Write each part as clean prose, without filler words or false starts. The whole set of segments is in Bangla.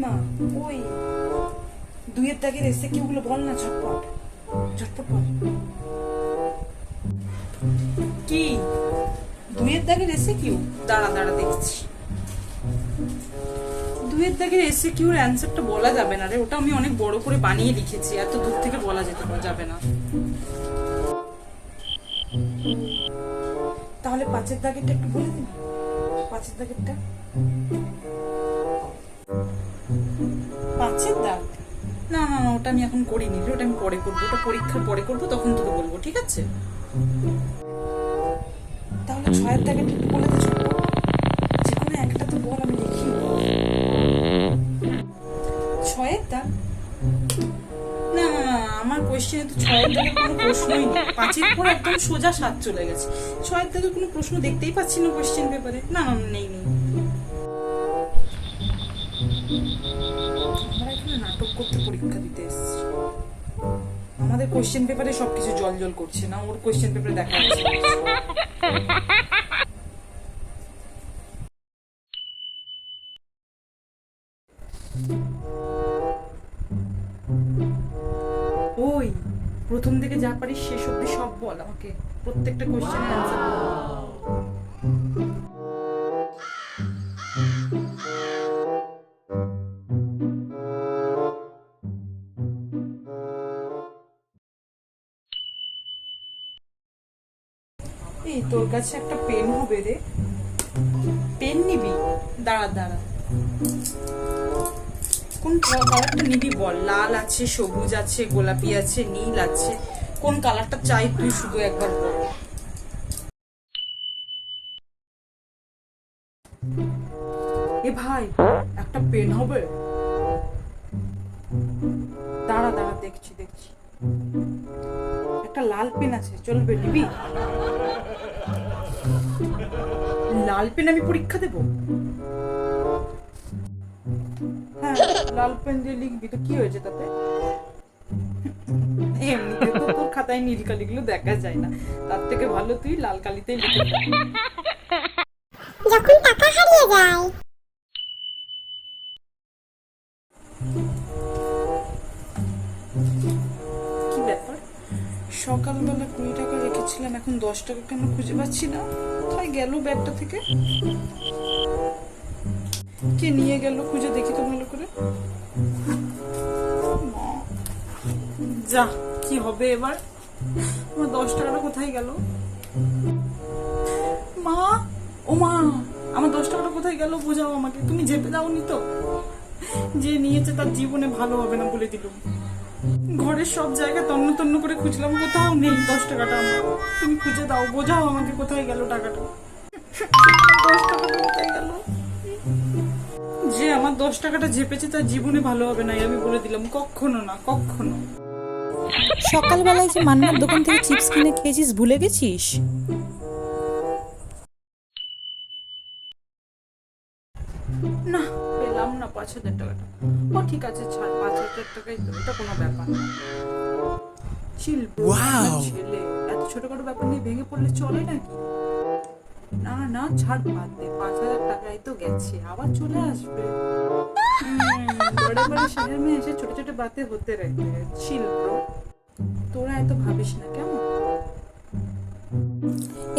মা, ওই দুইয়ের দাগের এসে কি ওগুলো বল না, ঝটপট ঝটপট বল। কি দুইয়ের দাগের এসে কিউ? দাঁড়া দাঁড়া দেখছি। দুইয়ের দাগের এসে কিউর অ্যান্সারটা বলা যাবে না রে, ওটা আমি অনেক বড় করে বানিয়ে লিখেছি, এত দূর থেকে বলা যাবে না। তাহলে পাঁচের দাগেরটা একটু বলে দিন, পাঁচের দাগেরটা। পাঁচের দাগ না না না, ওটা আমি এখন করিনি রে, ওটা আমি পরে করবো, ওটা পরীক্ষার পরে করবো, তখন তোকে বলবো, ঠিক আছে? তাহলে ছয়ের দাগেরটা একটু বলে দে, যে কোনো একটা তো বল, আমি লিখি। ছয়ের দাগ না না না, আমার কোয়েশ্চেনে তো ছয়ের দাগের কোনো প্রশ্নই নেই, পাঁচের পর একদম সোজা 7 চলে গেছে, ছয়ের দাগের কোনো প্রশ্ন দেখতেই পাচ্ছি না কোয়েশ্চেন পেপারে। না না নেই নেই, আমরা এখানে নাটক করতে পরীক্ষা দিতে এসেছি, আমাদের কোয়েশ্চেন পেপারে সবকিছু জল জল করছে না, ওর কোয়েশ্চেন পেপারে দেখা যাচ্ছে। ওই প্রথম থেকে যা পারিস শেষ অব্দি সব বল আমাকে, প্রত্যেকটা কোয়েশ্চেনের অ্যান্সার বল। এই তোর কাছে একটা পেন হবে রে, পেন নিবি? দাঁড়া দাঁড়া, কোন কালারটা নিবি বল? লাল আছে, সবুজ আছে, গোলাপি আছে, নীল আছে, কোন কালারটা চাই তুই শুধু একবার বল। এ ভাই একটা পেন হবে? দাঁড়া দাঁড়া দেখছি দেখছি, একটা লাল পেন আছে, চলবে? নিবি? লাল পেন আমি পরীক্ষা দেব? হ্যাঁ লাল পেন দিয়ে লিখবি তো কি হয়েছে তাতে? এমনিতে তো তোর খাতায় নীল কালিগুলো দেখা যায় না, তার থেকে ভালো তুই লাল কালিতেই লিখে দে। যখন টাকা হারিয়ে যায়। কি ব্যাপার, সকালবেলা 20 টাকা রেখেছিলাম, এখন 10 টাকা কেন খুঁজে পাচ্ছি না? কোথায় গেল ব্যাগটা থেকে? কে নিয়ে গেল খুঁজে দেখি তো ভালো করে। যা, কি হবে এবার? আমার 10 টাকাটা কোথায় গেল? মা, ও মা, আমার 10 টাকাটা কোথায় গেল? বোঝাও আমাকে, তুমি যেতে দাওনি তো? যে নিয়েছে তার জীবনে ভালো হবে না বলে দিল। ঘরের সব জায়গায় তন্ন তন্ন করে খুঁজলাম, কোথাও নেই 10 টাকাটা আমার, তুমি খুঁজে দাও, বোঝাও আমাকে কোথায় গেল টাকাটা। 10 টাকাটা কোথায় গেল? যে আমার 10 টাকাটা ঝেপেছে তার জীবনে ভালো হবে না, আমি বলে দিলাম, কখনো না কখনো। সকালবেলায় যে মান্নার দোকান থেকে চিপস কিনে খেয়েছিস, ভুলে গেছিস? না পেলাম না 5,000 টাকাটা। ও ঠিক আছে ছাড়, 5,000 টাকাই তো, এটা কোনো ব্যাপার না। চিল ছেলে, এত ছোটখাটো ব্যাপার নিয়ে ভেঙে পড়লে চলে নাকি? না না ছাড়, বাদ দে, 5,000 টাকাই তো গেছে, আবার চলে আসবে। বড় বড় শহর में ऐसे छोटे छोटे बातें होते रहते हैं, चिल ब्रो, তোরা এত ভাবিস না কেমন?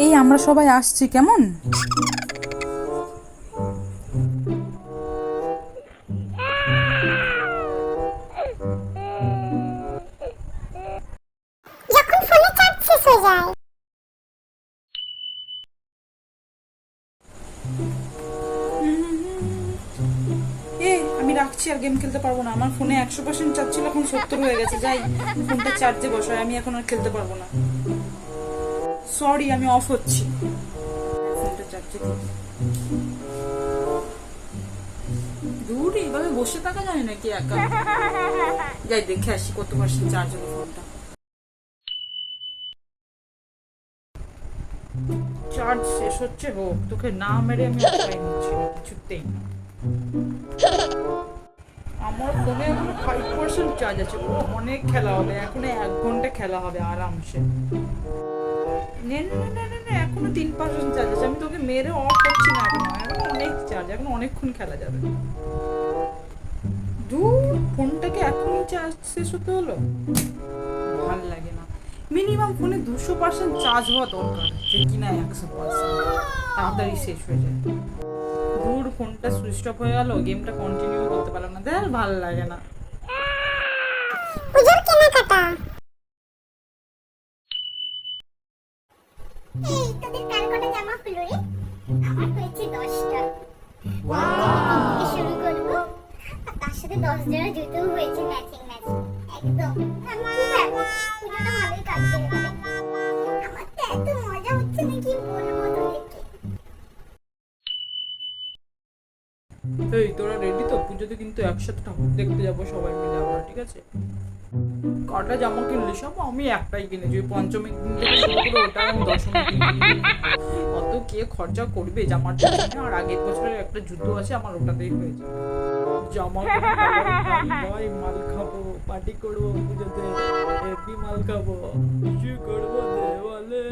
এই আমরা সবাই আসছি কেমন? যখন ফোনে চার্জ শেষ হয়ে যায়। আমি রাখছি, আর গেম খেলতে পারবো না, আমার ফোনে 100% চার্জ ছিল, এখন 70 হয়ে গেছে, যাই ফোনটা চার্জে বসাই, আমি এখন আর খেলতে পারবো না, সরি, আমি অফ হচ্ছি। ফোনটা চার্জে দূর, এইভাবে বসে থাকা যায় নাকি একা? যাই দেখে আসি কত পার্সেন্ট চার্জ হলো ফোনটা। চার্জ শেষ হচ্ছে হোক, তোকে না মেরে আমি অফলাইন হচ্ছি না কিছুতেই না। আমার ফোনে এখন 5% চার্জ আছে, অনেক খেলা হবে, এখন 1 ঘন্টা খেলা হবে আরামসে। এখনো 3% চার্জ আছে, আমি তোকে মেরে অফ করছি না, এখন অনেক চার্জ, এখন অনেকক্ষণ খেলা যাবে। দূর ফোনটাকে এখনই চার্জ শেষ হতে হলো, ভাল লাগে না। মিনিমাম ফোনে 200% চার্জ হওয়া দরকার, যে কিনা 100% তাড়াতাড়ি শেষ হয়ে যায়। দূর ফোনটা সুইচ অফ হয়ে গেল, গেমটা কন্টিনিউ করতে পারলাম না, দেখ ভাল লাগে না। পুজোর কেনাকাটা। এই তোদের কার কটা জামা হলো রে? আমার হয়েছে 10টা। থেকে শুরু করবো, আর তার সাথে 10 জোড়া জুতো হয়েছে ম্যাচিং ম্যাচিং। একদম খুব happy। পুজোটা ভালোই কাটছে এবারে। আমার তো এত মজা হচ্ছে না কি বলবো তোদেরকে। এই তোরা রেডি তো? পুজোতে কিন্তু একসাথে ঠাকুর দেখতে যাবো সবাই মিলে আমরা, ঠিক আছে? কটা জামা কিনলি? সব আমি একটাই কিনেছি, ওই পঞ্চমীর দিন থেকে শুরু করে ওটা আমি দশমীর দিন অত কে খরচা করবে জামার পিছনে? আর আগের বছরের একটা জুতো আছে আমার, ওটাতেই হয়ে যাবে। জামা ভাই মাল খাবো, পার্টি করবো পুজোতে, হেভি মাল খাবো, কিছু করবো দেওয়ালে।